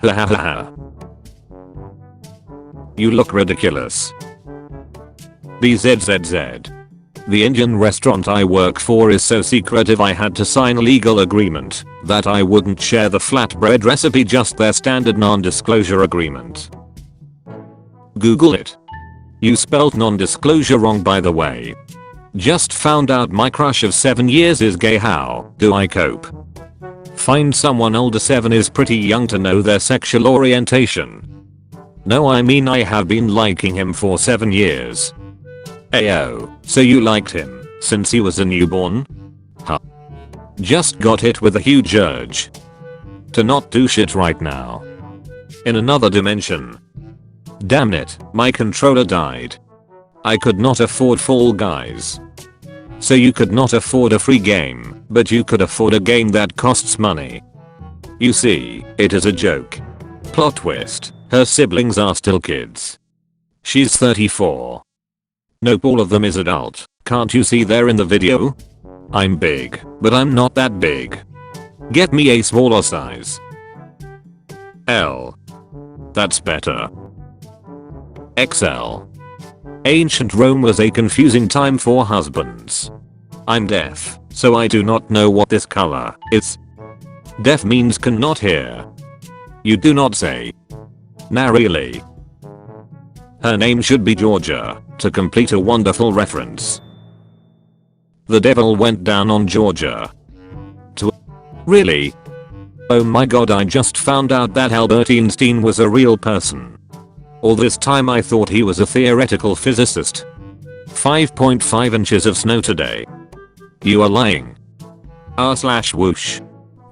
Ha ha ha ha. You look ridiculous. BZZZ. The Indian restaurant I work for is so secretive I had to sign a legal agreement that I wouldn't share the flatbread recipe, just their standard non-disclosure agreement. Google it. You spelled non-disclosure wrong, by the way. Just found out my crush of 7 years is gay. How do I cope? Find someone older. 7 is pretty young to know their sexual orientation. No, I mean I have been liking him for 7 years. Ayo, so you liked him since he was a newborn? Huh. Just got hit with a huge urge to not do shit right now. In another dimension. Damn it, my controller died. I could not afford Fall Guys. So you could not afford a free game, but you could afford a game that costs money. You see, it is a joke. Plot twist, her siblings are still kids. She's 34. Nope, all of them is adult. Can't you see there in the video? I'm big, but I'm not that big. Get me a smaller size. L. That's better. XL. Ancient Rome was a confusing time for husbands. I'm deaf, so I do not know what this color is. Deaf means cannot hear. You do not say. Nah, really. Her name should be Georgia, to complete a wonderful reference. The devil went down on Georgia. Really? Oh my god, I just found out that Albert Einstein was a real person. All this time I thought he was a theoretical physicist. 5.5 inches of snow today. You are lying. r/whoosh.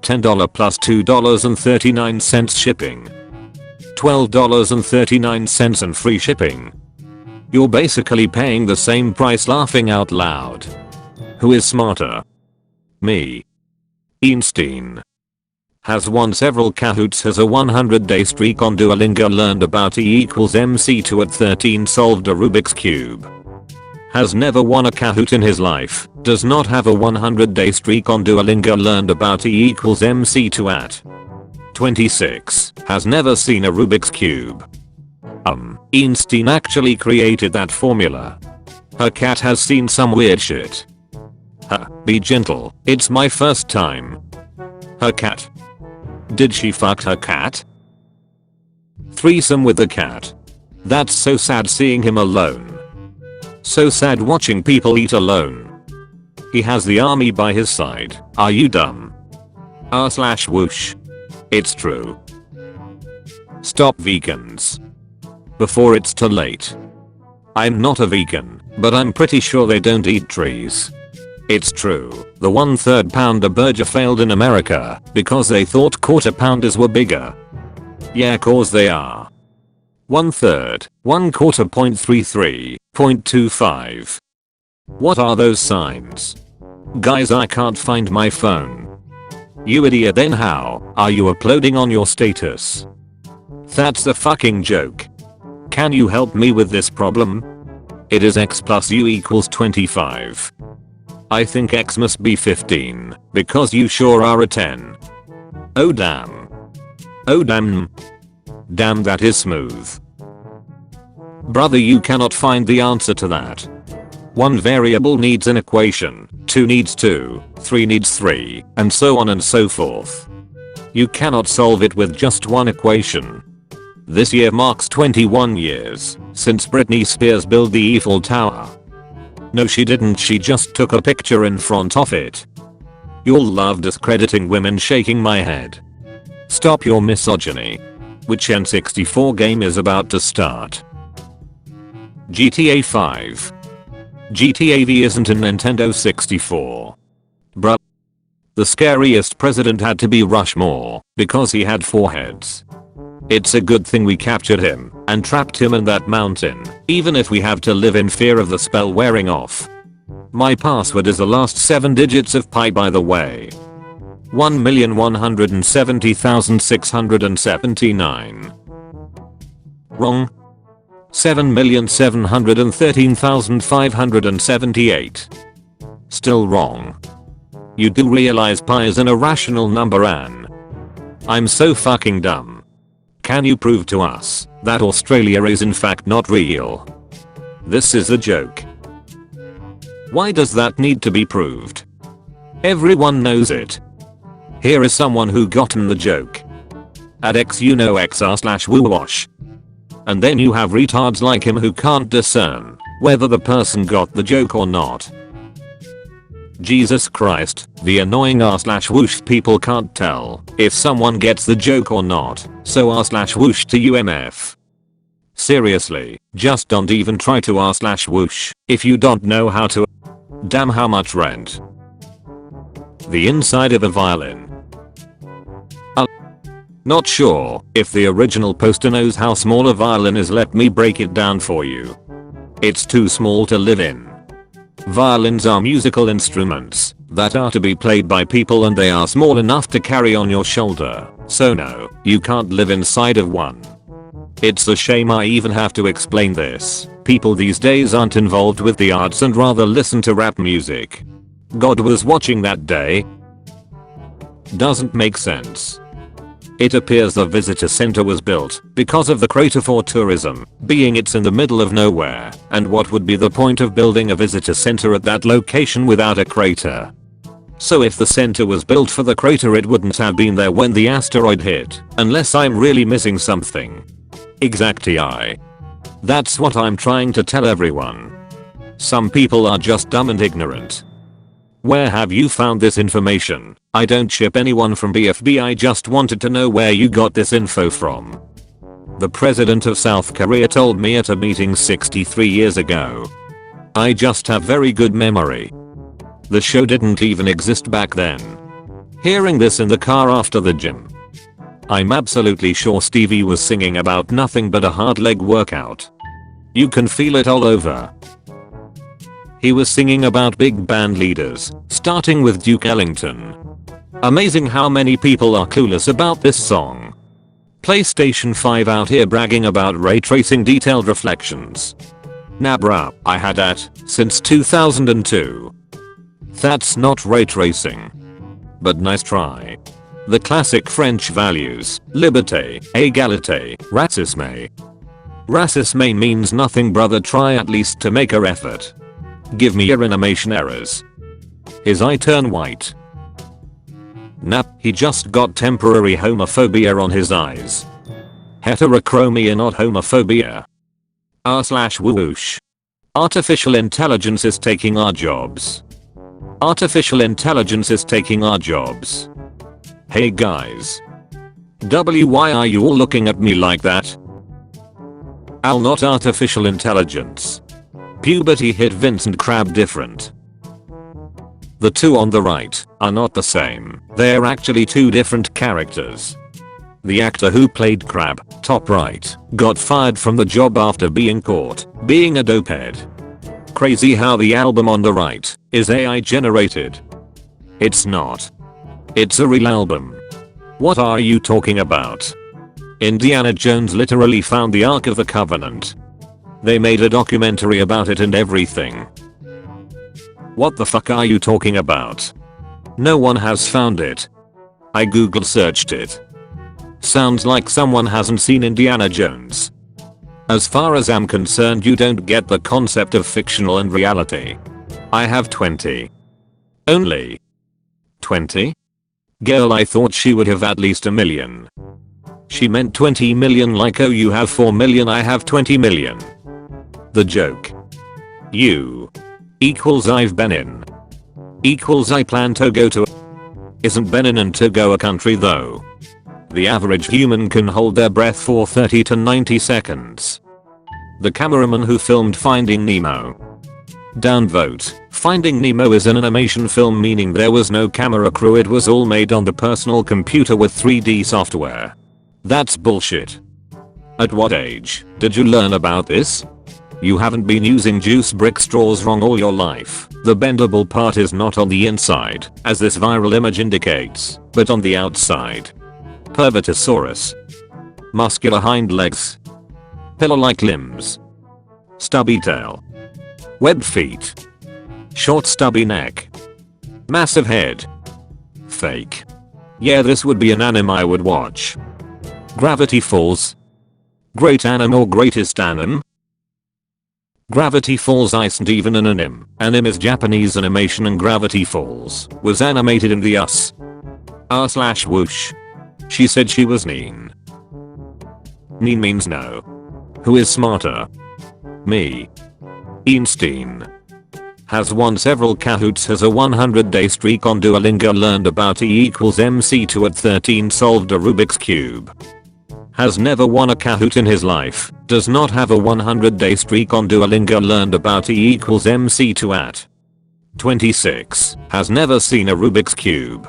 $10 plus $2.39 shipping. $12.39 and free shipping. You're basically paying the same price. Laughing out loud. Who is smarter? Me. Einstein has won several Kahoots, has a 100-day streak on Duolingo, learned about E equals MC2 at 13, solved a Rubik's Cube. Has never won a Kahoot in his life, does not have a 100-day streak on Duolingo, learned about E equals MC2 at 26, has never seen a Rubik's Cube. Einstein actually created that formula. Her cat has seen some weird shit. Be gentle, it's my first time. Her cat. Did she fuck her cat? Threesome with the cat. That's so sad seeing him alone. So sad watching people eat alone. He has the army by his side. Are you dumb? r/whoosh. It's true. Stop vegans. Before it's too late. I'm not a vegan, but I'm pretty sure they don't eat trees. It's true, the 1/3 pounder burger failed in America because they thought quarter pounders were bigger. Yeah, cause they are. 1/3, 1/4 .33, .25. What are those signs? Guys, I can't find my phone. You idiot, then how are you uploading on your status? That's a fucking joke. Can you help me with this problem? It is x plus u equals 25. I think x must be 15, because you sure are a 10. Oh damn. Oh damn. Damn, that is smooth. Brother, you cannot find the answer to that. One variable needs an equation, 2 needs 2, 3 needs 3, and so on and so forth. You cannot solve it with just one equation. This year marks 21 years since Britney Spears built the Eiffel Tower. No, she didn't, she just took a picture in front of it. You'll love discrediting women. Shaking my head. Stop your misogyny. Which N64 game is about to start? GTA 5. GTA V isn't a Nintendo 64. Bruh. The scariest president had to be Rushmore because he had 4 heads. It's a good thing we captured him and trapped him in that mountain, even if we have to live in fear of the spell wearing off. My password is the last 7 digits of pi, by the way. 1,170,679. Wrong. 7,713,578. Still wrong. You do realize pi is an irrational number, Anne? I'm so fucking dumb. Can you prove to us that Australia is in fact not real? This is a joke. Why does that need to be proved? Everyone knows it. Here is someone who gotten the joke. At X you know XR/woo-wash. And then you have retards like him who can't discern whether the person got the joke or not. Jesus Christ, the annoying r/whoosh people can't tell if someone gets the joke or not, so r/whoosh to UMF. Seriously, just don't even try to r/whoosh if you don't know how to. Damn, how much rent? The inside of a violin. Not sure if the original poster knows how small a violin is. Let me break it down for you. It's too small to live in. Violins are musical instruments that are to be played by people, and they are small enough to carry on your shoulder. So no, you can't live inside of one. It's a shame I even have to explain this. People these days aren't involved with the arts and rather listen to rap music. God was watching that day. Doesn't make sense. It appears the visitor center was built because of the crater for tourism, being it's in the middle of nowhere, and what would be the point of building a visitor center at that location without a crater? So if the center was built for the crater, it wouldn't have been there when the asteroid hit, unless I'm really missing something. Exactly. That's what I'm trying to tell everyone. Some people are just dumb and ignorant. Where have you found this information? I don't ship anyone from BFB, I just wanted to know where you got this info from. The president of South Korea told me at a meeting 63 years ago. I just have very good memory. The show didn't even exist back then. Hearing this in the car after the gym. I'm absolutely sure Stevie was singing about nothing but a hard leg workout. You can feel it all over. He was singing about big band leaders, starting with Duke Ellington. Amazing how many people are clueless about this song. PlayStation 5 out here bragging about ray tracing detailed reflections. Nah bruh, I had that since 2002. That's not ray tracing. But nice try. The classic French values, liberté, égalité, racisme. Racisme means nothing brother, try at least to make a effort. Give me your animation errors. His eye turn white. Nah, he just got temporary homophobia on his eyes. Heterochromia, not homophobia. R/whoosh. Artificial intelligence is taking our jobs. Artificial intelligence is taking our jobs. Hey guys. Why are you all looking at me like that? Not artificial intelligence. Puberty hit Vincent Crabbe different. The two on the right are not the same. They're actually two different characters. The actor who played Crabbe, top right, got fired from the job after being caught being a dopehead. Crazy how the album on the right is AI generated. It's not. It's a real album. What are you talking about? Indiana Jones literally found the Ark of the Covenant. They made a documentary about it and everything. What the fuck are you talking about? No one has found it. I Google searched it. Sounds like someone hasn't seen Indiana Jones. As far as I'm concerned, you don't get the concept of fictional and reality. I have 20. Only 20? Girl, I thought she would have at least a million. She meant 20 million like, oh you have 4 million, I have 20 million. The joke. You equals I've been in equals I plan to go to. Isn't Benin and Togo a country though? The average human can hold their breath for 30 to 90 seconds. The cameraman who filmed Finding Nemo. Downvote. Finding Nemo is an animation film, meaning there was no camera crew, it was all made on the personal computer with 3D software. That's bullshit. At what age did you learn about this? You haven't been using juice brick straws wrong all your life. The bendable part is not on the inside, as this viral image indicates, but on the outside. Pervertosaurus. Muscular hind legs. Pillar-like limbs. Stubby tail. Webbed feet. Short stubby neck. Massive head. Fake. Yeah, this would be an anime I would watch. Gravity Falls. Great anime or greatest anime? Gravity Falls isn't even an anime. Anime is Japanese animation and Gravity Falls was animated in the US. R/whoosh. She said she was Neen. Neen means no. Who is smarter? Me. Einstein. Has won several Kahoots, has a 100-day streak on Duolingo, learned about E=mc2 at 13, solved a Rubik's Cube. Has never won a Kahoot in his life, does not have a 100-day streak on Duolingo, learned about E=mc2 at 26, has never seen a Rubik's Cube.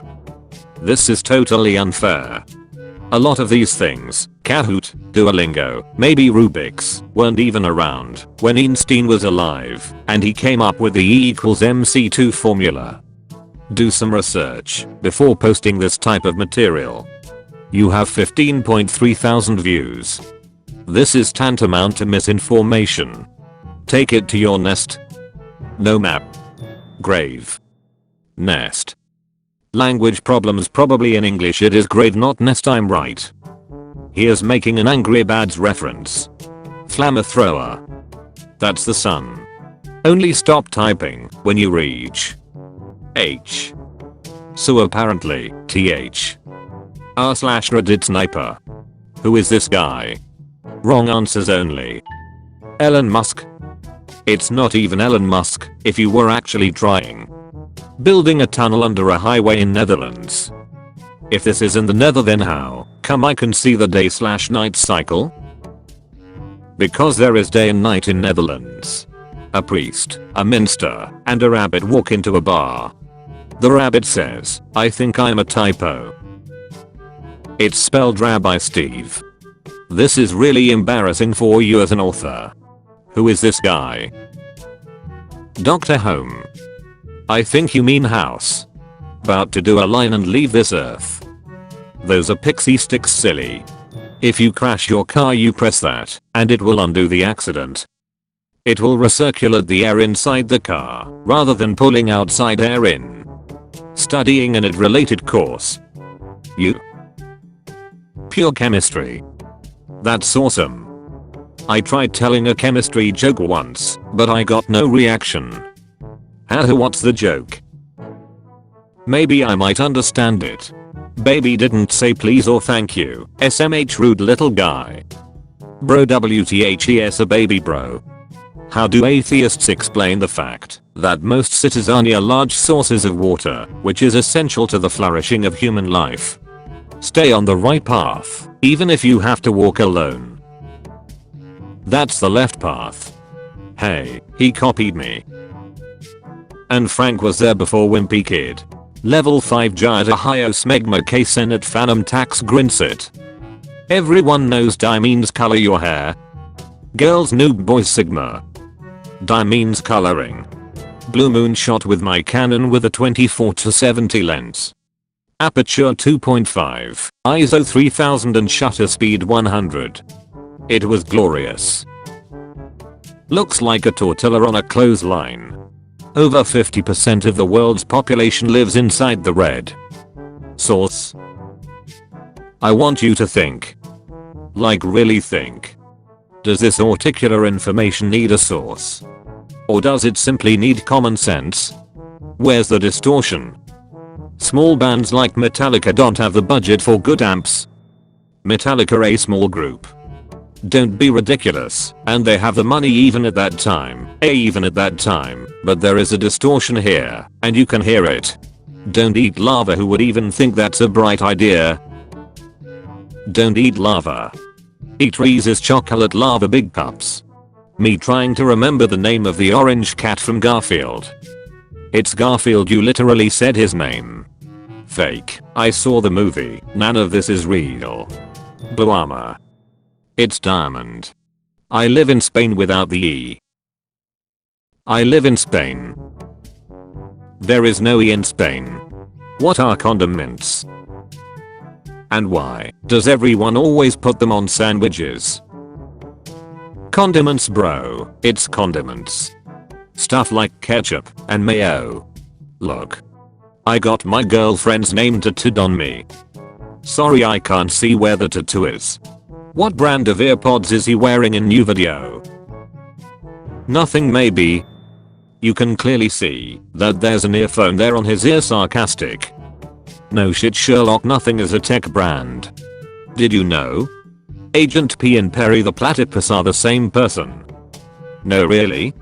This is totally unfair. A lot of these things, Kahoot, Duolingo, maybe Rubik's, weren't even around when Einstein was alive, and he came up with the E=mc2 formula. Do some research before posting this type of material. You have 15.3 thousand views. This is tantamount to misinformation. Take it to your nest. No map. Grave. Nest. Language problems, probably in English it is grave not nest, I'm right. Here's making an Angry Birds reference. Flamethrower. That's the sun. Only stop typing when you reach H. So apparently, TH. R/Reddit sniper. Who is this guy? Wrong answers only. Elon Musk. It's not even Elon Musk if you were actually trying. Building a tunnel under a highway in Netherlands. If this is in the Nether, then how come I can see the day/night cycle? Because there is day and night in Netherlands. A priest, a minster, and a rabbit walk into a bar. The rabbit says, I think I'm a typo. It's spelled Rabbi Steve. This is really embarrassing for you as an author. Who is this guy? Dr. Home. I think you mean house. About to do a line and leave this earth. Those are pixie sticks, silly. If you crash your car, you press that, and it will undo the accident. It will recirculate the air inside the car, rather than pulling outside air in. Studying an ed-related course. You. Pure chemistry. That's awesome. I tried telling a chemistry joke once, but I got no reaction. Haha, what's the joke? Maybe I might understand it. Baby didn't say please or thank you. SMH, rude little guy. Bro, WTHES, a baby bro. How do atheists explain the fact that most cities are near large sources of water, which is essential to the flourishing of human life? Stay on the right path, even if you have to walk alone. That's the left path. Hey, he copied me. And Frank was there before Wimpy Kid. Level 5 Giant Ohio Smegma K Senate Phantom Tax Grinsit. Everyone knows dye means color your hair. Girls noob boys Sigma. Dye means coloring. Blue moon shot with my Canon with a 24-70 lens. Aperture 2.5, ISO 3000 and shutter speed 100. It was glorious. Looks like a tortilla on a clothesline. Over 50% of the world's population lives inside the red. Source. I want you to think. Like really think. Does this particular information need a source? Or does it simply need common sense? Where's the distortion? Small bands like Metallica don't have the budget for good amps. Metallica, a small group. Don't be ridiculous, and they have the money even at that time, but there is a distortion here, and you can hear it. Don't eat lava. Who would even think that's a bright idea? Don't eat lava. Eat Reese's chocolate lava big cups. Me trying to remember the name of the orange cat from Garfield. It's Garfield, you literally said his name. Fake. I saw the movie, none of this is real. Bluama. It's diamond. I live in Spain without the E. I live in Spain. There is no E in Spain. What are condiments? And why does everyone always put them on sandwiches? Condiments, bro, it's condiments. Stuff like ketchup and mayo. Look. I got my girlfriend's name tattooed on me. Sorry, I can't see where the tattoo is. What brand of earpods is he wearing in new video? Nothing, maybe. You can clearly see that there's an earphone there on his ear. Sarcastic. No shit, Sherlock, nothing is a tech brand. Did you know? Agent P and Perry the Platypus are the same person. No, really?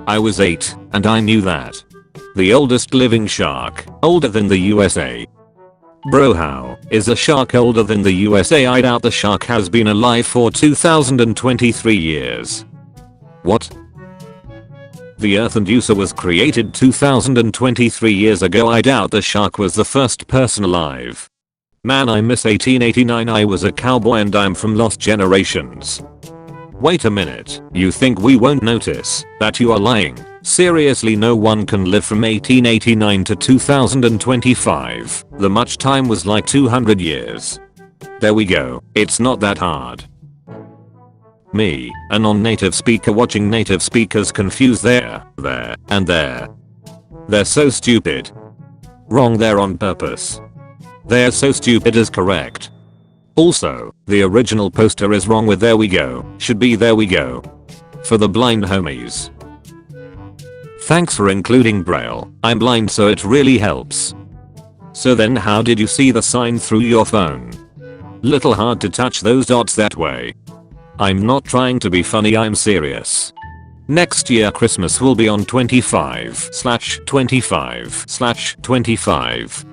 I was 8 and I knew that. The oldest living shark, older than the USA. Bro, how is a shark older than the USA? I doubt the shark has been alive for 2023 years. What? The Earth and USA was created 2023 years ago. I doubt the shark was the first person alive. Man, I miss 1889. I was a cowboy and I'm from Lost Generations. Wait a minute, you think we won't notice that you are lying? Seriously, no one can live from 1889 to 2025. The much time was like 200 years. There we go, it's not that hard. Me, a non-native speaker watching native speakers confuse there, and there. They're so stupid. Wrong there on purpose. They're so stupid is correct. Also, the original poster is wrong with there we go, should be there we go. For the blind homies. Thanks for including Braille, I'm blind so it really helps. So then how did you see the sign through your phone? Little hard to touch those dots that way. I'm not trying to be funny, I'm serious. Next year Christmas will be on 25/25/25.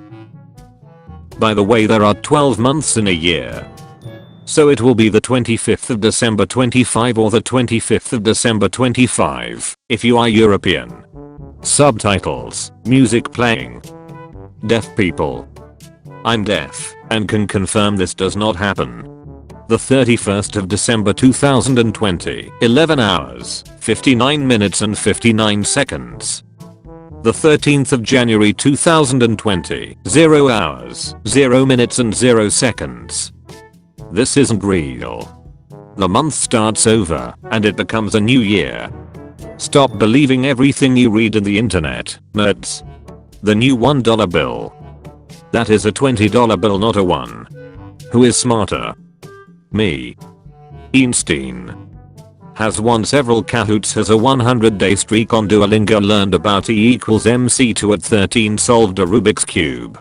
By the way, there are 12 months in a year. So it will be the 25th of December 25 or the 25th of December 25 if you are European. Subtitles, music playing. Deaf people. I'm deaf and can confirm this does not happen. The 31st of December 2020, 11 hours, 59 minutes and 59 seconds. The 13th of January 2020, 0 hours, 0 minutes and 0 seconds. This isn't real. The month starts over and it becomes a new year. Stop believing everything you read in the internet, nerds. The new $1 bill. That is a $20 bill, not a 1. Who is smarter? Me. Einstein. Has won several Kahoots, has a 100-day streak on Duolingo, learned about E=mc2 at 13, solved a Rubik's Cube.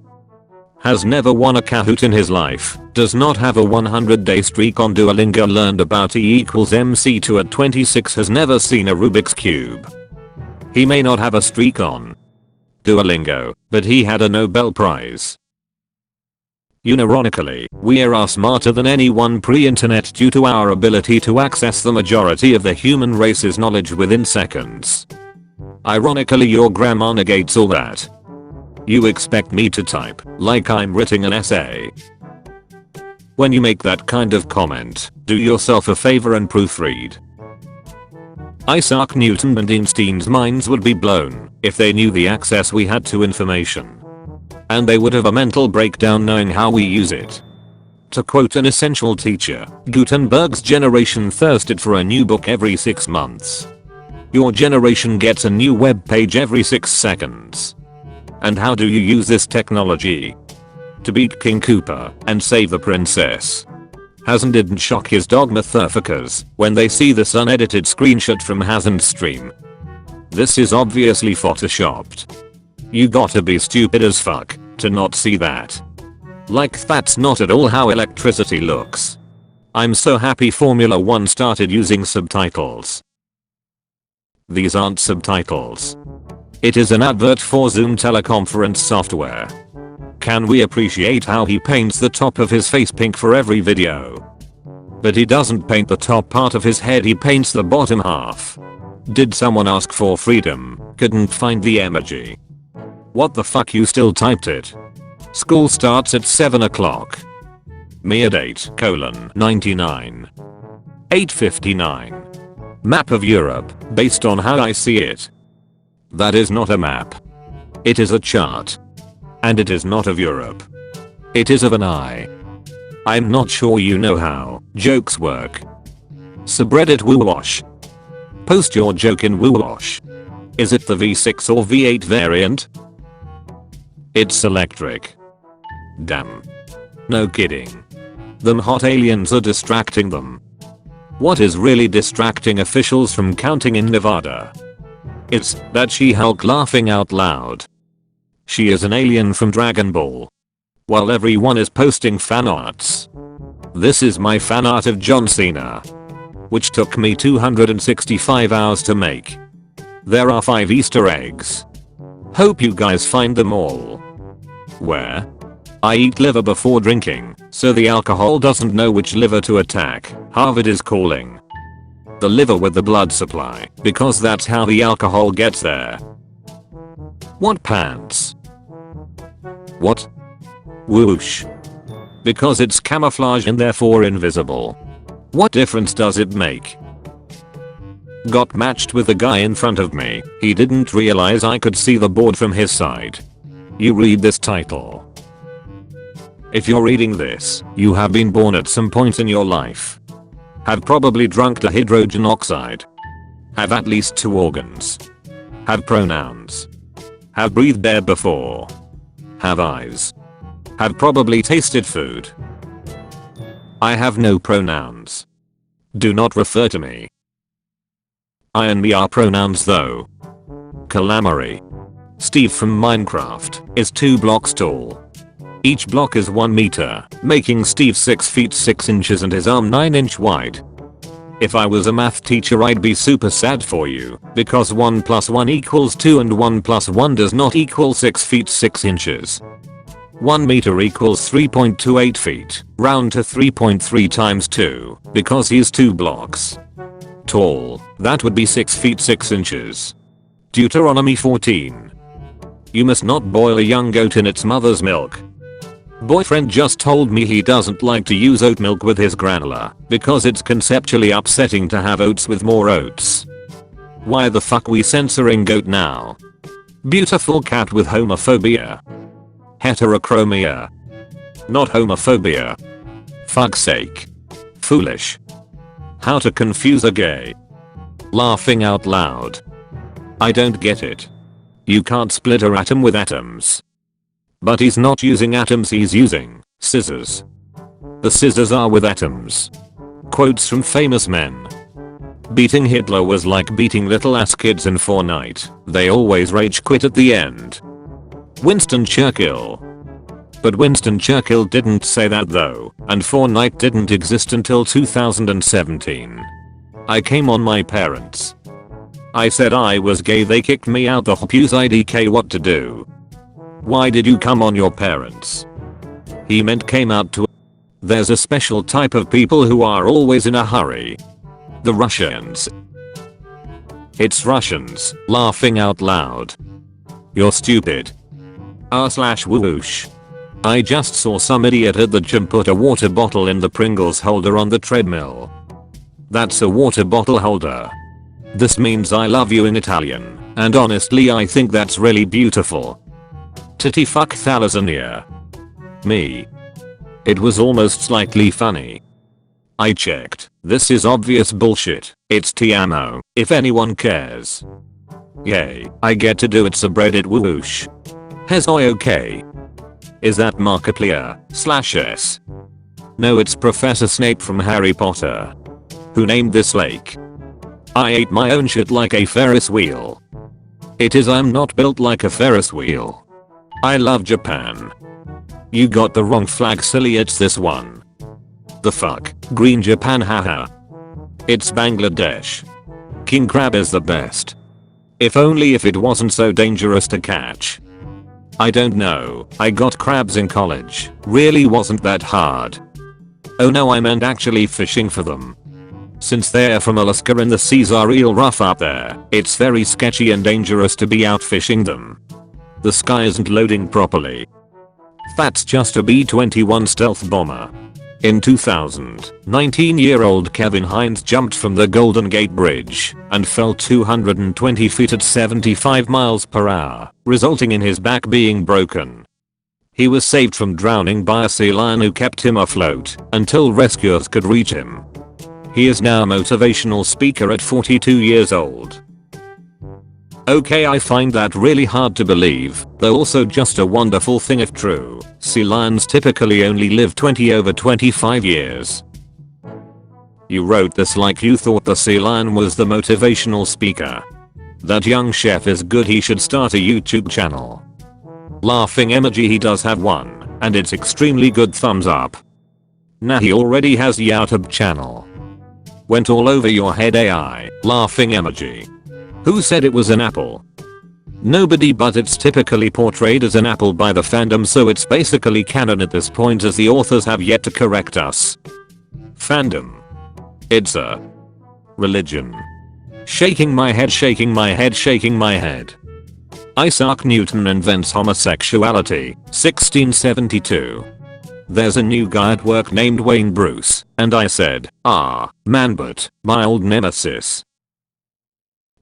Has never won a Kahoot in his life, does not have a 100-day streak on Duolingo, learned about E=mc2 at 26, has never seen a Rubik's Cube. He may not have a streak on Duolingo, but he had a Nobel Prize. Unironically, we are smarter than anyone pre-internet due to our ability to access the majority of the human race's knowledge within seconds. Ironically, your grandma negates all that. You expect me to type like I'm writing an essay. When you make that kind of comment, do yourself a favor and proofread. Isaac Newton and Einstein's minds would be blown if they knew the access we had to information. And they would have a mental breakdown knowing how we use it. To quote an essential teacher, Gutenberg's generation thirsted for a new book every 6 months. Your generation gets a new web page every 6 seconds. And how do you use this technology? To beat King Koopa and save the princess. Didn't shock his dog motherfuckers when they see this unedited screenshot from Hasn't stream. This is obviously photoshopped. You gotta be stupid as fuck to not see that. Like that's not at all how electricity looks. I'm so happy Formula 1 started using subtitles. These aren't subtitles. It is an advert for Zoom teleconference software. Can we appreciate how he paints the top of his face pink for every video? But he doesn't paint the top part of his head, he paints the bottom half. Did someone ask for freedom? Couldn't find the emoji. What the fuck, you still typed it? School starts at 7 o'clock. Me at 8:99. 8:59. Map of Europe, based on how I see it. That is not a map. It is a chart. And it is not of Europe. It is of an eye. I'm not sure you know how jokes work. Subreddit Woowash. Post your joke in Woowash. Is it the V6 or V8 variant? It's electric. Damn. No kidding. Them hot aliens are distracting them. What is really distracting officials from counting in Nevada? It's that She-Hulk laughing out loud. She is an alien from Dragon Ball. While everyone is posting fan arts. This is my fan art of John Cena. Which took me 265 hours to make. There are 5 Easter eggs. Hope you guys find them all. Where? I eat liver before drinking, so the alcohol doesn't know which liver to attack. Harvard is calling. The liver with the blood supply, because that's how the alcohol gets there. What pants? What? Whoosh. Because it's camouflage and therefore invisible. What difference does it make? Got matched with the guy in front of me. He didn't realize I could see the board from his side. You read this title. If you're reading this, you have been born at some point in your life. Have probably drunk hydrogen oxide. Have at least 2 organs. Have pronouns. Have breathed air before. Have eyes. Have probably tasted food. I have no pronouns. Do not refer to me. I and me are pronouns though. Calamari. Steve from Minecraft is 2 blocks tall. Each block is 1 meter, making Steve 6 feet 6 inches and his arm 9 inch wide. If I was a math teacher I'd be super sad for you, because 1 plus 1 equals 2 and 1 plus 1 does not equal 6 feet 6 inches. 1 meter equals 3.28 feet, round to 3.3 times 2, because he's 2 blocks tall, that would be 6 feet 6 inches. Deuteronomy 14. You must not boil a young goat in its mother's milk. Boyfriend just told me he doesn't like to use oat milk with his granola because it's conceptually upsetting to have oats with more oats. Why the fuck we censoring goat now? Beautiful cat with homophobia. Heterochromia. Not homophobia. Fuck's sake. Foolish. How to confuse a gay. Laughing out loud. I don't get it. You can't split an atom with atoms. But he's not using atoms, he's using scissors. The scissors are with atoms. Quotes from famous men. Beating Hitler was like beating little ass kids in Fortnite. They always rage quit at the end. Winston Churchill. But Winston Churchill didn't say that though, and Fortnite didn't exist until 2017. I came on my parents. I said I was gay, they kicked me out the Hopuse IDK. What to do? Why did you come on your parents? He meant came out to. There's a special type of people who are always in a hurry. The Russians. It's Russians, laughing out loud. You're stupid. r/whoosh. I just saw some idiot at the gym put a water bottle in the Pringles holder on the treadmill. That's a water bottle holder. This means I love you in Italian, and honestly I think that's really beautiful. Titty fuck thalassemia. Me. It was almost slightly funny. I checked. This is obvious bullshit. It's Tiamo, if anyone cares. Yay, I get to do it, subreddit whoosh. Hezoy okay. Is that Markiplier/S? No, it's Professor Snape from Harry Potter. Who named this lake? I ate my own shit like a Ferris wheel. It is, I'm not built like a Ferris wheel. I love Japan. You got the wrong flag, silly, it's this one. The fuck? Green Japan, haha. It's Bangladesh. King crab is the best. If only if it wasn't so dangerous to catch. I don't know, I got crabs in college, really wasn't that hard. Oh no, I meant actually fishing for them. Since they're from Alaska and the seas are real rough up there, it's very sketchy and dangerous to be out fishing them. The sky isn't loading properly. That's just a B-21 stealth bomber. In 2000, 19-year-old Kevin Hines jumped from the Golden Gate Bridge and fell 220 feet at 75 miles per hour, resulting in his back being broken. He was saved from drowning by a sea lion who kept him afloat until rescuers could reach him. He is now a motivational speaker at 42 years old. Okay, I find that really hard to believe, though also just a wonderful thing if true. Sea lions typically only live 20 over 25 years. You wrote this like you thought the sea lion was the motivational speaker. That young chef is good, he should start a YouTube channel. Laughing emoji, he does have one, and it's extremely good, thumbs up. Nah, he already has the YouTube channel. Went all over your head AI, laughing emoji. Who said it was an apple? Nobody, but it's typically portrayed as an apple by the fandom, so it's basically canon at this point as the authors have yet to correct us. Fandom. It's a religion. Shaking my head, shaking my head, shaking my head. Isaac Newton invents homosexuality, 1672. There's a new guy at work named Wayne Bruce, and I said, ah, man, but my old nemesis.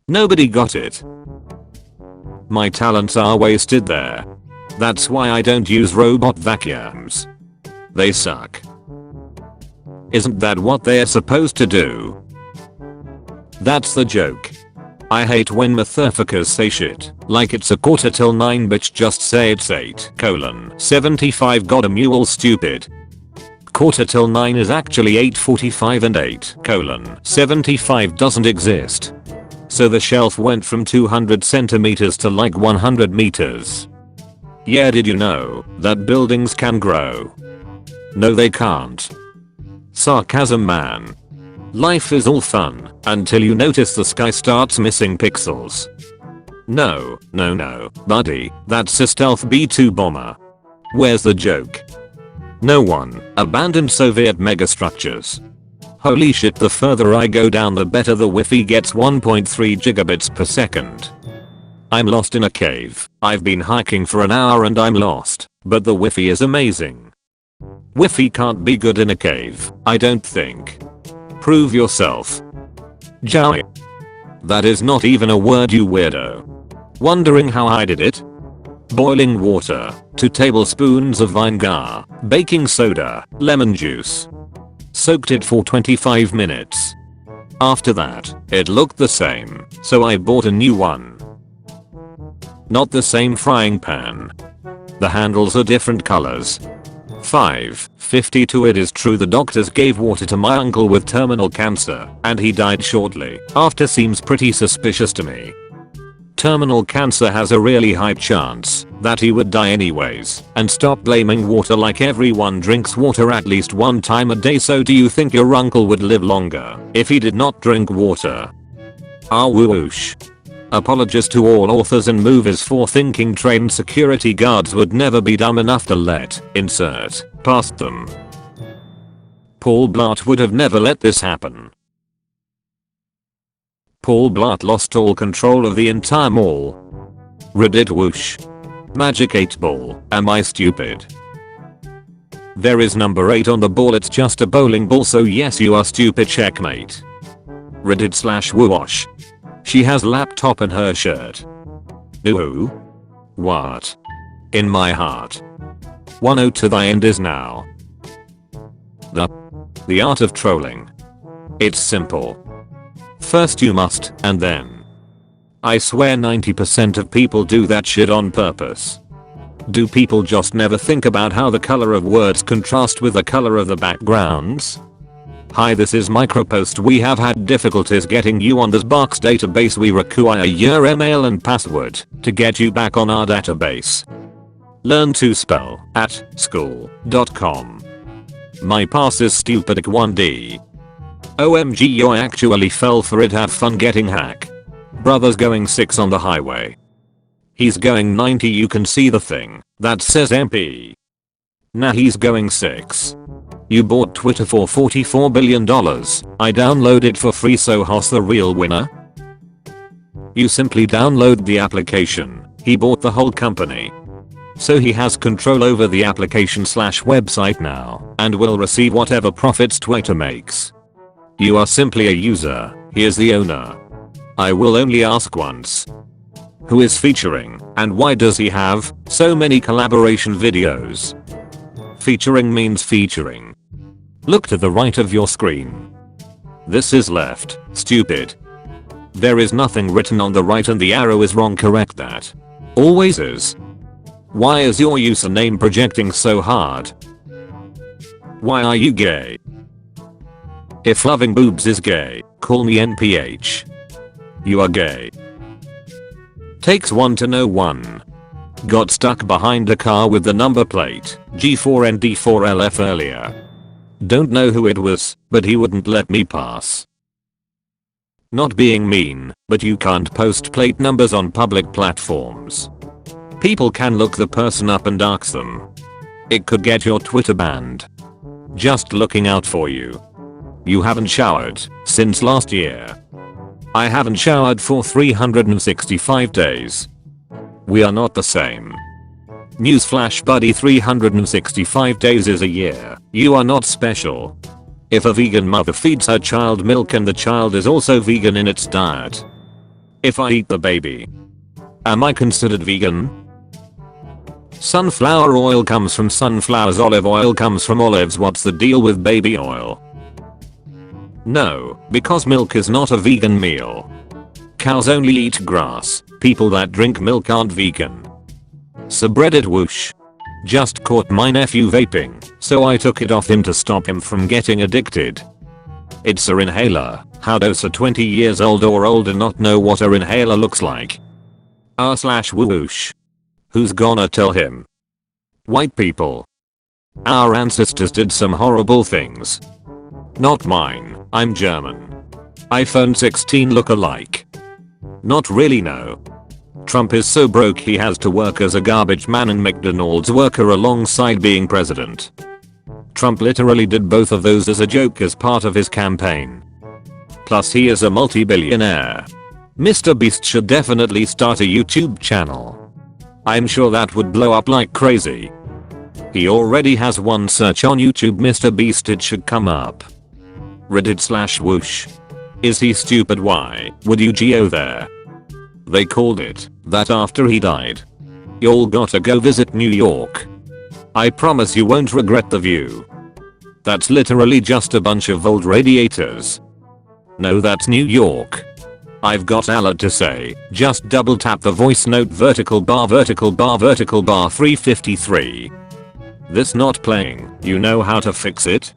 Nobody got it. My talents are wasted there. That's why I don't use robot vacuums. They suck. Isn't that what they're supposed to do? That's the joke. I hate when motherfuckers say shit like it's a 9:15, bitch, just say it's 8:75. Goddamn, you all stupid. 9:15 is actually 8:45 and 8:75 doesn't exist. So the shelf went from 200 centimeters to like 100 meters. Yeah, did you know that buildings can grow? No, they can't. Sarcasm, man. Life is all fun until you notice the sky starts missing pixels. No, buddy, that's a stealth B-2 bomber. Where's the joke? No one abandoned Soviet megastructures. Holy shit, the further I go down the better the Wi-Fi gets, 1.3 gigabits per second. I'm lost in a cave. I've been hiking for an hour and I'm lost, but the Wi-Fi is amazing. Wi-Fi can't be good in a cave, I don't think. Prove yourself. Jowie. That is not even a word, you weirdo. Wondering how I did it? Boiling water, 2 tablespoons of vinegar, baking soda, lemon juice. Soaked it for 25 minutes. After that, it looked the same, so I bought a new one. Not the same frying pan. The handles are different colors. 5:52. It is true the doctors gave water to my uncle with terminal cancer, and he died shortly after. Seems pretty suspicious to me. Terminal cancer has a really high chance that he would die anyways, and stop blaming water, like everyone drinks water at least 1 time a day. So do you think your uncle would live longer if he did not drink water? Ah, whoosh. Apologies to all authors and movies for thinking trained security guards would never be dumb enough to let insert past them. Paul Blart would have never let this happen. Paul Blart lost all control of the entire mall. Reddit whoosh. Magic 8 ball, am I stupid? There is number 8 on the ball, it's just a bowling ball, so yes, you are stupid, checkmate. Reddit/whoosh. She has laptop in her shirt. Ooh. What? In my heart. 1-0 to the end is now. The art of trolling. It's simple. First you must, and then. I swear 90% of people do that shit on purpose. Do people just never think about how the color of words contrast with the color of the backgrounds? Hi, this is Micropost. We have had difficulties getting you on this box database. We require your email and password to get you back on our database. Learn to spell at school.com. My pass is stupid 1D. OMG, you actually fell for it. Have fun getting hacked. Brother's going 6 on the highway. He's going 90. You can see the thing that says MP. Nah, he's going 6. You bought Twitter for $44 billion. I downloaded for free, so Hoss the real winner? You simply download the application. He bought the whole company. So he has control over the application/website now, and will receive whatever profits Twitter makes. You are simply a user, he is the owner. I will only ask once. Who is featuring, and why does he have so many collaboration videos? Featuring means featuring. Look to the right of your screen. This is left, stupid. There is nothing written on the right and the arrow is wrong. Correct that. Always is. Why is your username projecting so hard? Why are you gay? If loving boobs is gay, call me NPH. You are gay. Takes one to know one. Got stuck behind a car with the number plate G4ND4LF earlier. Don't know who it was, but he wouldn't let me pass. Not being mean, but you can't post plate numbers on public platforms. People can look the person up and ask them. It could get your Twitter banned. Just looking out for you. You haven't showered since last year. I haven't showered for 365 days. We are not the same. Newsflash buddy, 365 days is a year. You are not special. If a vegan mother feeds her child milk and the child is also vegan in its diet. If I eat the baby, am I considered vegan? Sunflower oil comes from sunflowers, olive oil comes from olives. What's the deal with baby oil? No, because milk is not a vegan meal. Cows only eat grass. People that drink milk aren't vegan. Subreddit whoosh. Just caught my nephew vaping, so I took it off him to stop him from getting addicted. It's a inhaler. How does a 20 years old or older not know what a inhaler looks like? r/whoosh. Who's gonna tell him? White people. Our ancestors did some horrible things. Not mine, I'm German. iPhone 16 look alike. Not really, no. Trump is so broke he has to work as a garbage man and McDonald's worker alongside being president. Trump literally did both of those as a joke as part of his campaign. Plus he is a multi-billionaire. Mr. Beast should definitely start a YouTube channel. I'm sure that would blow up like crazy. He already has one search on YouTube, Mr. Beast, it should come up. Reddit/whoosh. Is he stupid? Why would you go there? They called it that after he died. Y'all gotta go visit New York. I promise you won't regret the view. That's literally just a bunch of old radiators. No, that's New York. I've got a lot to say. Just double tap the voice note vertical bar 353. This not playing. You know how to fix it?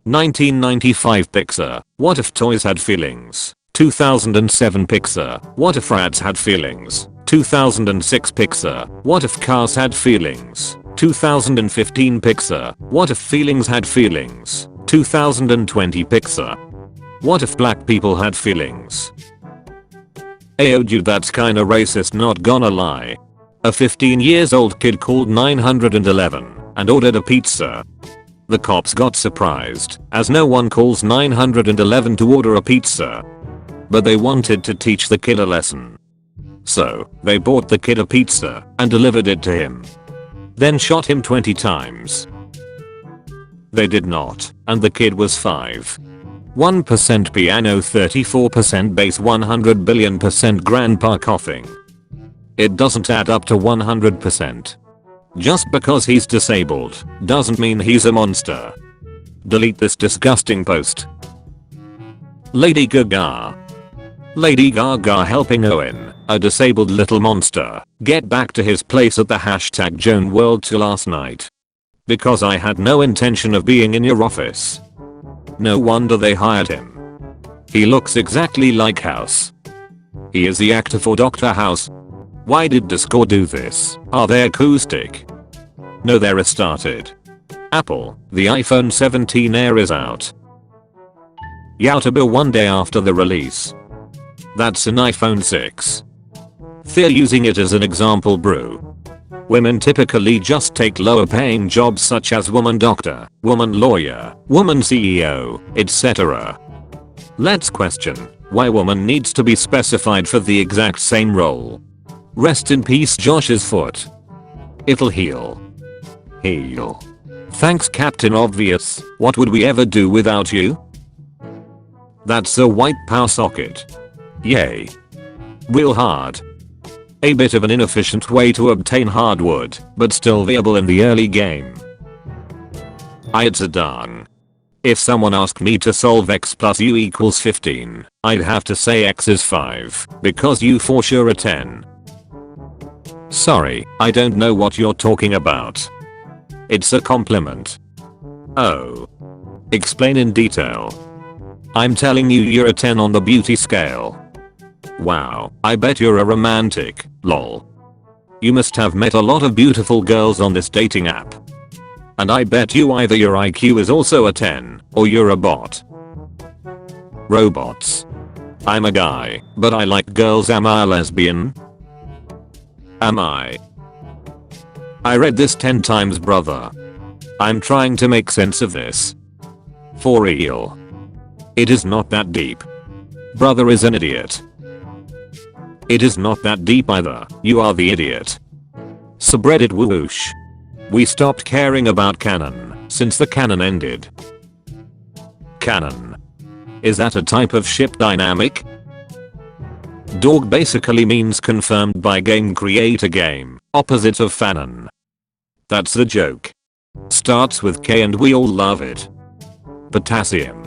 1995 Pixar. What if toys had feelings? 2007 Pixar. What if rats had feelings? 2006 Pixar. What if cars had feelings? 2015 Pixar. What if feelings had feelings? 2020 Pixar. What if black people had feelings? Ayo dude, that's kinda racist, not gonna lie. A 15 years old kid called 911 and ordered a pizza. The cops got surprised as no one calls 911 to order a pizza. But they wanted to teach the kid a lesson. So they bought the kid a pizza and delivered it to him. Then shot him 20 times. They did not, and the kid was 5. 1% piano, 34% bass, 100 billion% grandpa coughing. It doesn't add up to 100%. Just because he's disabled doesn't mean he's a monster. Delete this disgusting post. Lady Gaga. Lady Gaga helping Owen, a disabled little monster, get back to his place at the #JoanWorld till last night. Because I had no intention of being in your office. No wonder they hired him. He looks exactly like House. He is the actor for Dr. House. Why did Discord do this? Are they acoustic? No, they're restarted. Apple, the iPhone 17 Air is out. Yautable one day after the release. That's an iPhone 6. They're using it as an example, bro. Women typically just take lower paying jobs such as woman doctor, woman lawyer, woman CEO, etc. Let's question why woman needs to be specified for the exact same role. Rest in peace Josh's foot. It'll heal. Heal. Thanks Captain Obvious, what would we ever do without you? That's a white power socket. Yay. Real hard. A bit of an inefficient way to obtain hardwood, but still viable in the early game. It's a dung. If someone asked me to solve x plus u equals 15, I'd have to say x is 5, because you for sure a 10. Sorry, I don't know what you're talking about. It's a compliment. Oh. Explain in detail. I'm telling you you're a 10 on the beauty scale. Wow, I bet you're a romantic, lol. You must have met a lot of beautiful girls on this dating app. And I bet you either your IQ is also a 10, or you're a bot. Robots. I'm a guy, but I like girls. Am I a lesbian? Am I? I read this 10 times, brother. I'm trying to make sense of this. For real. It is not that deep. Brother is an idiot. It is not that deep either, you are the idiot. Subreddit whoosh. We stopped caring about canon since the canon ended. Canon. Is that a type of ship dynamic? Dog basically means confirmed by game creator game, opposite of fanon. That's the joke. Starts with K and we all love it. Potassium.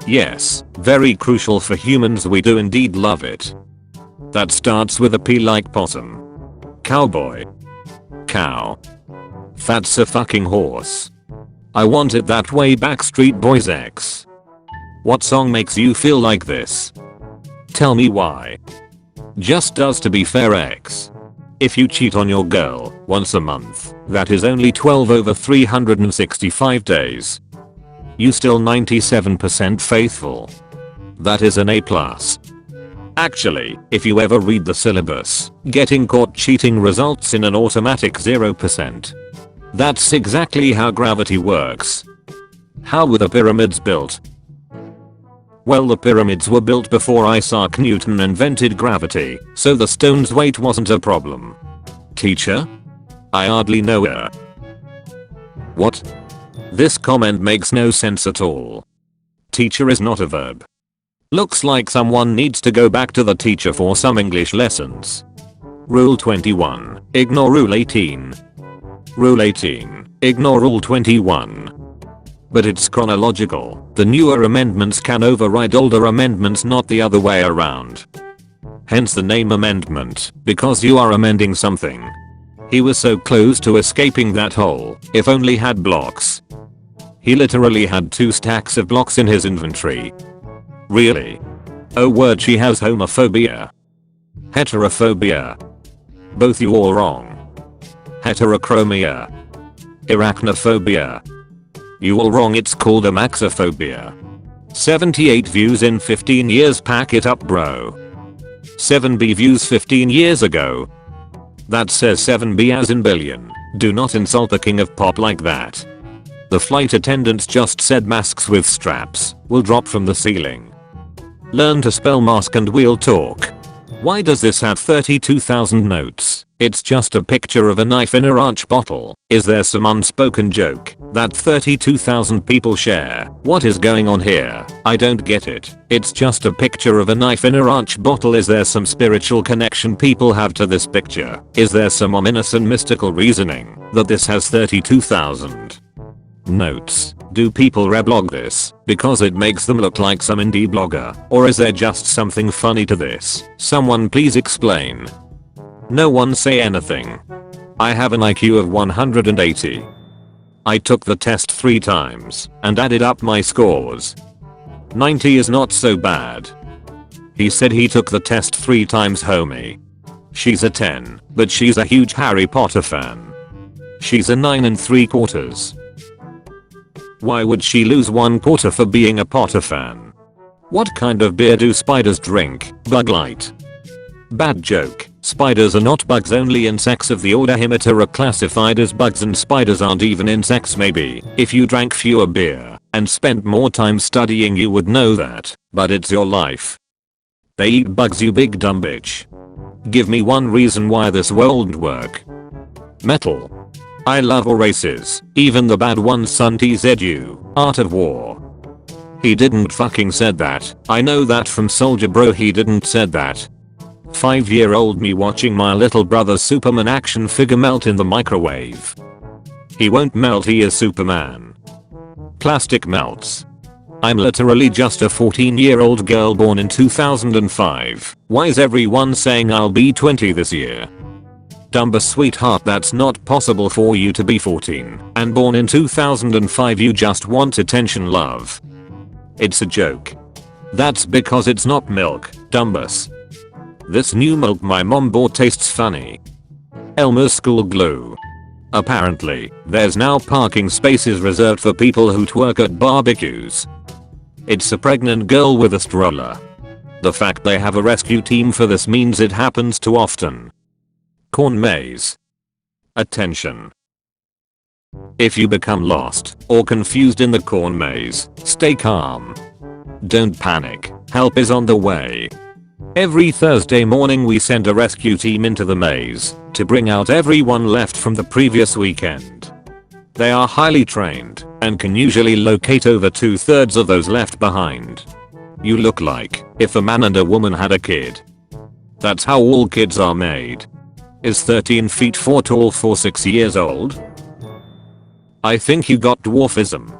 Yes, very crucial for humans, we do indeed love it. That starts with a P like possum. Cowboy. Cow. That's a fucking horse. I want it that way. Backstreet Boys X. What song makes you feel like this? Tell me why. Just does. To be fair, X. If you cheat on your girl once a month, that is only 12 over 365 days. You still 97% faithful. That is an A+. Actually, if you ever read the syllabus, getting caught cheating results in an automatic 0%. That's exactly how gravity works. How were the pyramids built? Well, the pyramids were built before Isaac Newton invented gravity, so the stone's weight wasn't a problem. Teacher? I hardly know her. What? This comment makes no sense at all. Teacher is not a verb. Looks like someone needs to go back to the teacher for some English lessons. Rule 21. Ignore Rule 18. Rule 18. Ignore Rule 21. But it's chronological. The newer amendments can override older amendments, not the other way around. Hence the name amendment, because you are amending something. He was so close to escaping that hole, if only had blocks. He literally had 2 stacks of blocks in his inventory. Really? Oh word, she has homophobia. Heterophobia. Both you all wrong. Heterochromia. Arachnophobia. You all wrong, it's called amaxophobia. 78 views in 15 years, pack it up bro. 7B views 15 years ago. That says 7B as in billion. Do not insult the king of pop like that. The flight attendants just said masks with straps will drop from the ceiling. Learn to spell mask and we'll talk. Why does this have 32,000 notes? It's just a picture of a knife in a ranch bottle. Is there some unspoken joke that 32,000 people share? What is going on here? I don't get it. It's just a picture of a knife in a ranch bottle. Is there some spiritual connection people have to this picture? Is there some ominous and mystical reasoning that this has 32,000 notes? Do people reblog this because it makes them look like some indie blogger? Or is there just something funny to this? Someone please explain. No one say anything. I have an IQ of 180. I took the test 3 times and added up my scores. 90 is not so bad. He said he took the test 3 times, homie. She's a 10, but she's a huge Harry Potter fan. She's a 9 3/4. Why would she lose 1/4 for being a Potter fan? What kind of beer do spiders drink? Bug Light. Bad joke. Spiders are not bugs, only insects of the order Hemiptera are classified as bugs, and spiders aren't even insects. Maybe if you drank fewer beer and spent more time studying you would know that, but it's your life. They eat bugs, you big dumb bitch. Give me one reason why this won't work. Metal. I love all races, even the bad ones. Son TZU, Art of War. He didn't fucking said that. I know that from Soldier Bro, he didn't said that. 5-year-old me watching my little brother's Superman action figure melt in the microwave. He won't melt, he is Superman. Plastic melts. I'm literally just a 14-year-old girl born in 2005. Why is everyone saying I'll be 20 this year? Dumber sweetheart, that's not possible for you to be 14 and born in 2005. You just want attention, love. It's a joke. That's because it's not milk, dumbus. This new milk my mom bought tastes funny. Elmer's school glue. Apparently, there's now parking spaces reserved for people who twerk at barbecues. It's a pregnant girl with a stroller. The fact they have a rescue team for this means it happens too often. Corn maze. Attention. If you become lost or confused in the corn maze, stay calm. Don't panic, help is on the way. Every Thursday morning we send a rescue team into the maze to bring out everyone left from the previous weekend. They are highly trained and can usually locate over 2/3 of those left behind. You look like if a man and a woman had a kid. That's how all kids are made. Is 13 feet 4 tall for 6 years old? I think you got dwarfism.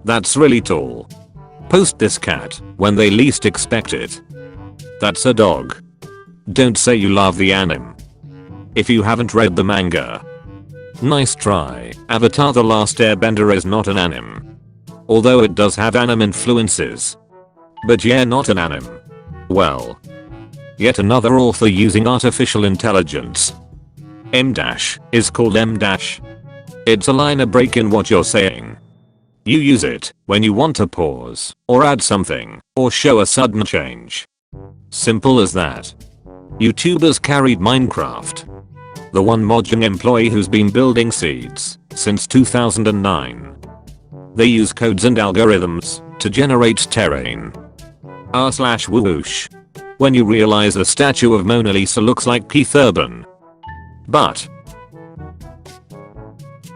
That's really tall. Post this cat when they least expect it. That's a dog. Don't say you love the anime if you haven't read the manga. Nice try. Avatar: The Last Airbender is not an anime. Although it does have anime influences. But yeah, not an anime. Well. Yet another author using artificial intelligence. M- is called M-. It's a liner break in what you're saying. You use it when you want to pause, or add something, or show a sudden change. Simple as that. YouTubers carried Minecraft. The one Mojang employee who's been building seeds since 2009. They use codes and algorithms to generate terrain. R/whoosh. When you realize the statue of Mona Lisa looks like Keith Urban. But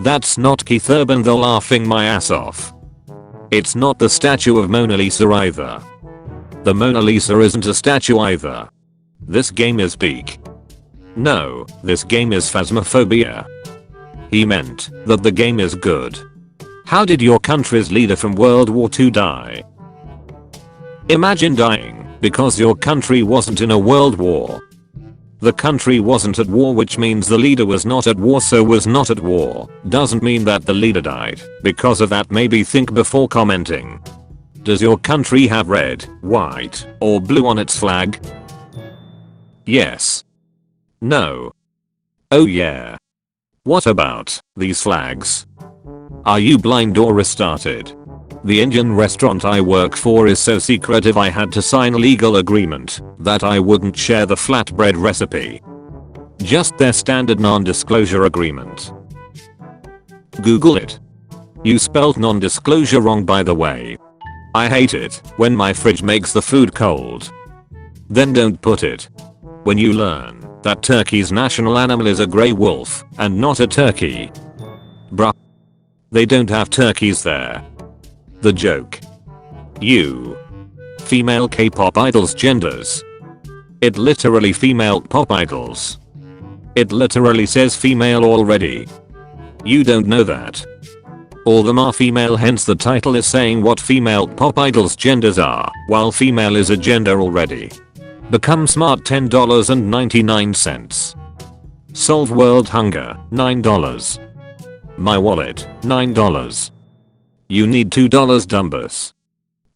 that's not Keith Urban, though, laughing my ass off. It's not the statue of Mona Lisa either. The Mona Lisa isn't a statue either. This game is peak. No, this game is phasmophobia. He meant that the game is good. How did your country's leader from World War II die? Imagine dying because your country wasn't in a world war. The country wasn't at war, which means the leader was not at war, so was not at war. Doesn't mean that the leader died. Because of that, maybe think before commenting. Does your country have red, white, or blue on its flag? Yes. No. Oh yeah. What about these flags? Are you blind or retarded? The Indian restaurant I work for is so secretive I had to sign a legal agreement that I wouldn't share the flatbread recipe. Just their standard non-disclosure agreement. Google it. You spelled non-disclosure wrong, by the way. I hate it when my fridge makes the food cold. Then don't put it. When you learn that Turkey's national animal is a grey wolf and not a turkey. Bruh. They don't have turkeys there. The joke. You. Female K-pop idols genders. It literally female pop idols. It literally says female already. You don't know that. All of them are female, hence the title is saying what female pop idols genders are, while female is a gender already. Become smart, $10.99. Solve world hunger, $9. My wallet, $9. You need $2, dumbus.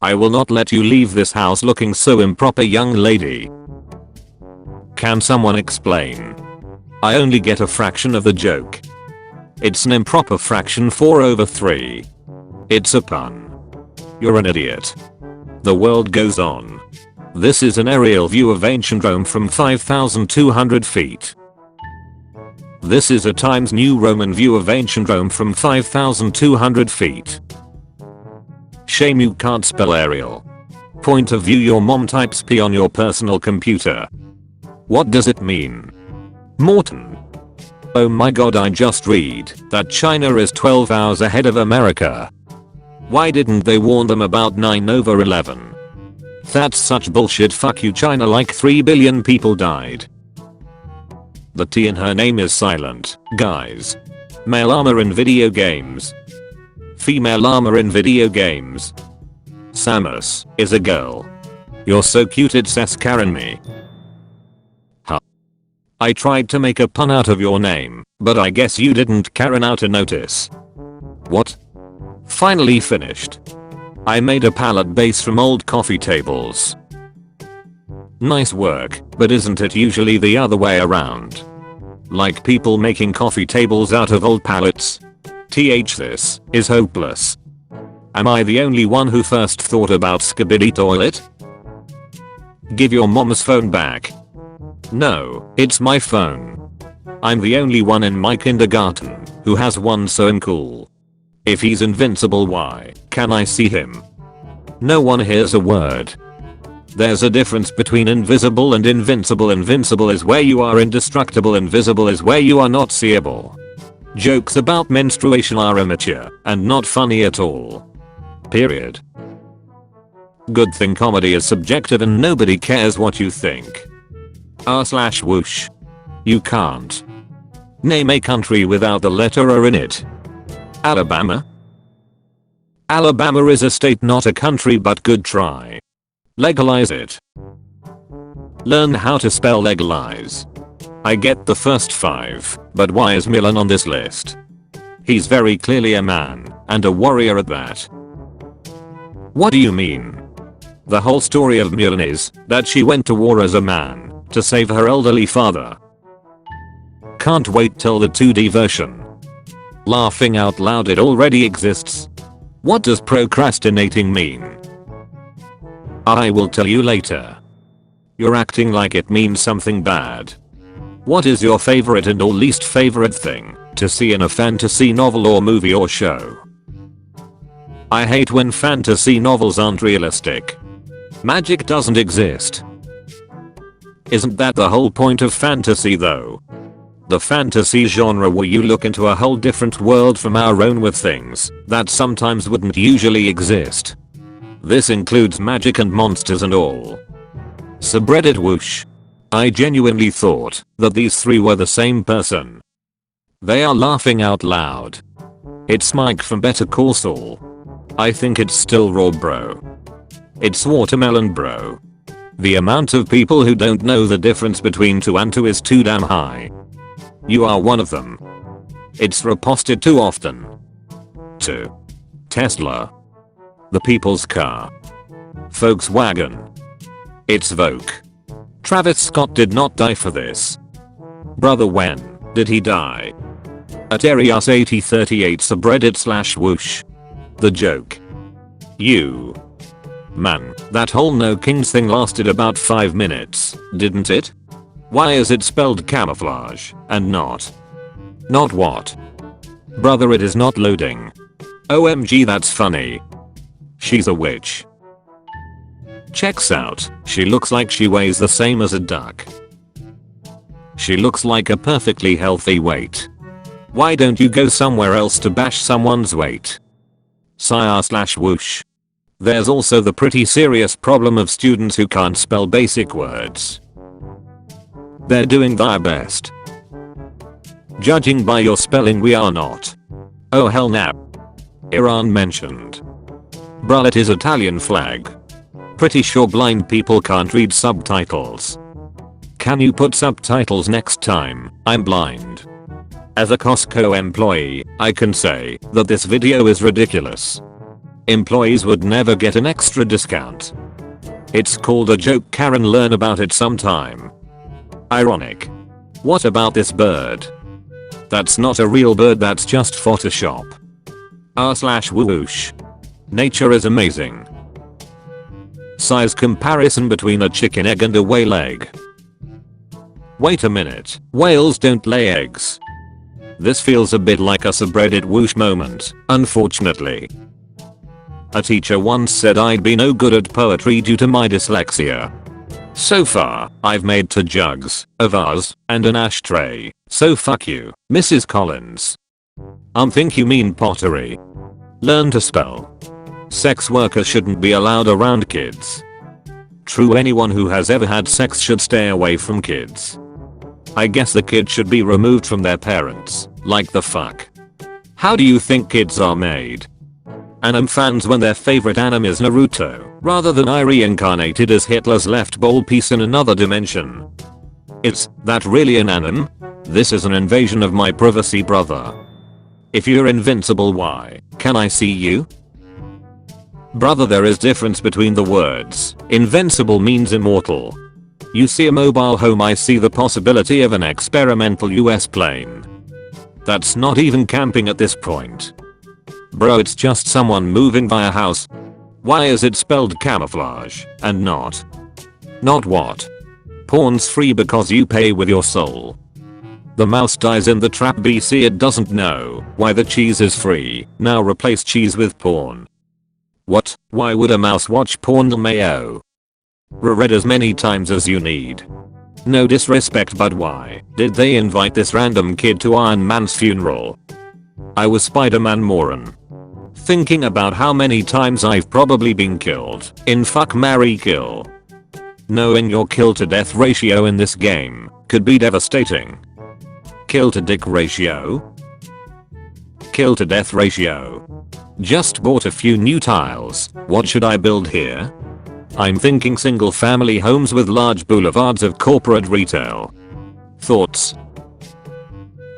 I will not let you leave this house looking so improper, young lady. Can someone explain? I only get a fraction of the joke. It's an improper fraction, 4/3. It's a pun. You're an idiot. The world goes on. This is an aerial view of ancient Rome from 5,200 feet. This is a Times New Roman view of ancient Rome from 5,200 feet. Shame you can't spell aerial. Point of view, your mom types P on your personal computer. What does it mean? Morton. Oh my god, I just read that China is 12 hours ahead of America. Why didn't they warn them about 9/11? That's such bullshit, fuck you China, like 3 billion people died. The T in her name is silent, guys. Male armor in video games. female llama in video games. Samus is a girl. You're so cute it says Karen me. Huh. I tried to make a pun out of your name, but I guess you didn't Karen out a notice. What? Finally finished. I made a pallet base from old coffee tables. Nice work, but isn't it usually the other way around? Like people making coffee tables out of old pallets? This is hopeless. Am I the only one who first thought about skibidi toilet? Give your mom's phone back. No, it's my phone. I'm the only one in my kindergarten who has one so uncool. If he's invincible, why can I see him? No one hears a word. There's a difference between invisible and invincible. Invincible is where you are indestructible. Invisible is where you are not seeable. Jokes about menstruation are immature and not funny at all. Period. Good thing comedy is subjective and nobody cares what you think. R/whoosh. You can't name a country without the letter R in it. Alabama? Alabama is a state, not a country, but good try. Legalize it. Learn how to spell legalize. I get the first 5, but why is Milan on this list? He's very clearly a man, and a warrior at that. What do you mean? The whole story of Milan is that she went to war as a man to save her elderly father. Can't wait till the 2D version. Laughing out loud, it already exists. What does procrastinating mean? I will tell you later. You're acting like it means something bad. What is your favorite and or least favorite thing to see in a fantasy novel or movie or show? I hate when fantasy novels aren't realistic. Magic doesn't exist. Isn't that the whole point of fantasy though? The fantasy genre where you look into a whole different world from our own with things that sometimes wouldn't usually exist. This includes magic and monsters and all. Subreddit whoosh. I genuinely thought that these 3 were the same person. They are laughing out loud. It's Mike from Better Call Saul. I think it's still Raw bro. It's Watermelon bro. The amount of people who don't know the difference between 2 and 2 is too damn high. You are one of them. It's reposted too often. 2. Tesla. The people's car. Volkswagen. It's Vogue. Travis Scott did not die for this. Brother, when did he die? At Arias8038 subreddit /whoosh. The joke. You. Man, that whole no kings thing lasted about 5 minutes, didn't it? Why is it spelled camouflage and not what? Brother, it is not loading. OMG, that's funny. She's a witch. Checks out, she looks like she weighs the same as a duck. She looks like a perfectly healthy weight. Why don't you go somewhere else to bash someone's weight? Sire/whoosh. There's also the pretty serious problem of students who can't spell basic words. They're doing their best. Judging by your spelling, we are not. Oh hell no. Iran mentioned. Bruh, it is Italian flag. Pretty sure blind people can't read subtitles. Can you put subtitles next time? I'm blind. As a Costco employee, I can say that this video is ridiculous. Employees would never get an extra discount. It's called a joke, Karen, learn about it sometime. Ironic. What about this bird? That's not a real bird, that's just Photoshop. R/whoosh. Nature is amazing. Size comparison between a chicken egg and a whale egg. Wait a minute, whales don't lay eggs. This feels a bit like a subreddit whoosh moment, unfortunately. A teacher once said I'd be no good at poetry due to my dyslexia. So far, I've made 2 jugs, a vase, and an ashtray, so fuck you, Mrs. Collins. Think you mean pottery. Learn to spell. Sex workers shouldn't be allowed around kids. True, anyone who has ever had sex should stay away from kids. I guess the kid should be removed from their parents, like the fuck. How do you think kids are made? Anime fans when their favorite anime is Naruto, rather than I reincarnated as Hitler's left ball piece in another dimension. Is that really an anime? This is an invasion of my privacy, brother. If you're invincible, why can I see you? Brother, there is difference between the words. Invincible means immortal. You see a mobile home, I see the possibility of an experimental US plane. That's not even camping at this point. Bro, it's just someone moving by a house. Why is it spelled camouflage and not what? Porn's free because you pay with your soul. The mouse dies in the trap, BC, it doesn't know why the cheese is free. Now replace cheese with porn. What? Why would a mouse watch porn? Mayo. Reread as many times as you need. No disrespect, but why did they invite this random kid to Iron Man's funeral? I was Spider-Man moron. Thinking about how many times I've probably been killed in fuck, marry, kill. Knowing your kill to death ratio in this game could be devastating. Kill to dick ratio? Kill to death ratio. Just bought a few new tiles. What should I build here? I'm thinking single family homes with large boulevards of corporate retail. Thoughts?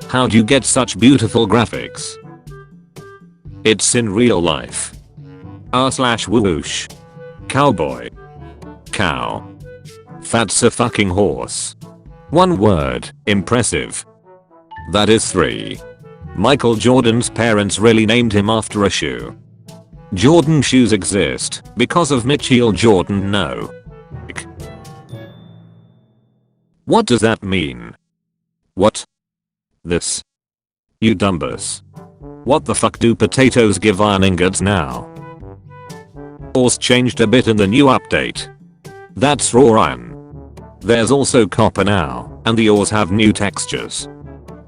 How'd you get such beautiful graphics? It's in real life. R/whoosh. Cowboy. Cow. That's a fucking horse. One word, impressive. That is 3. Michael Jordan's parents really named him after a shoe. Jordan shoes exist because of Michael Jordan, no. What does that mean? What? This. You dumbus. What the fuck do potatoes give iron ingots now? Ores changed a bit in the new update. That's raw iron. There's also copper now, and the ores have new textures.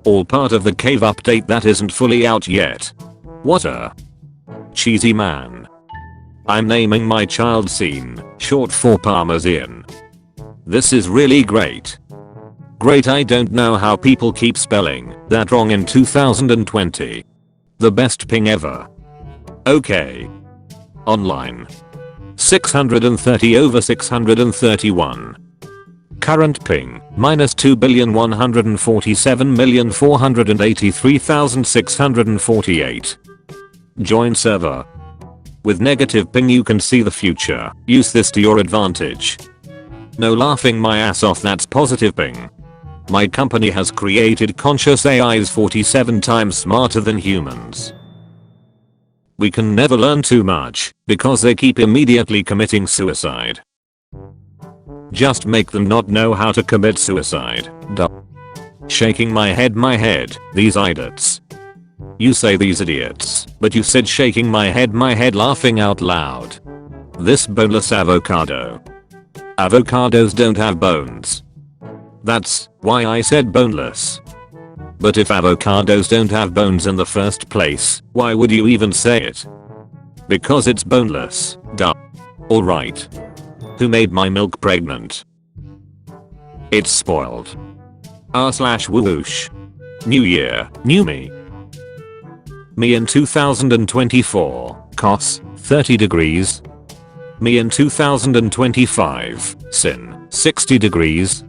All part of the cave update that isn't fully out yet. What a cheesy man. I'm naming my child Scene, short for Parmesan. This is really great. Great, I don't know how people keep spelling that wrong in 2020. The best ping ever. Okay. Online. 630 over 631. Current ping, minus 2,147,483,648. Join server. With negative ping you can see the future. Use this to your advantage. No laughing my ass off, that's positive ping. My company has created conscious AIs 47 times smarter than humans. We can never learn too much because they keep immediately committing suicide. Just make them not know how to commit suicide. Shaking my head, these idiots. You say these idiots, but you said shaking my head laughing out loud. This boneless avocado. Avocados don't have bones. That's why I said boneless. But if avocados don't have bones in the first place, why would you even say it? Because it's boneless, duh. Alright. Who made my milk pregnant? It's spoiled. R/whoosh. New year, new me. Me in 2024, cos, 30 degrees. Me in 2025, sin, 60 degrees.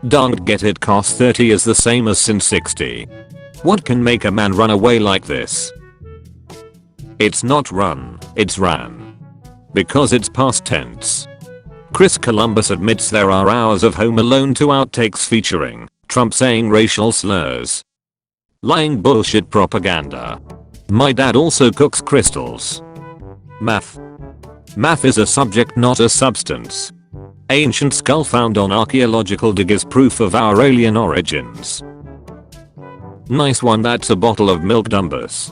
Don't get it, cos 30 is the same as sin 60. What can make a man run away like this? It's not run, it's ran. Because it's past tense. Chris Columbus admits there are hours of Home Alone 2 outtakes featuring Trump saying racial slurs. Lying bullshit propaganda. My dad also cooks crystals. Math. Math is a subject, not a substance. Ancient skull found on archaeological dig is proof of our alien origins. Nice one, that's a bottle of milk, dumbus.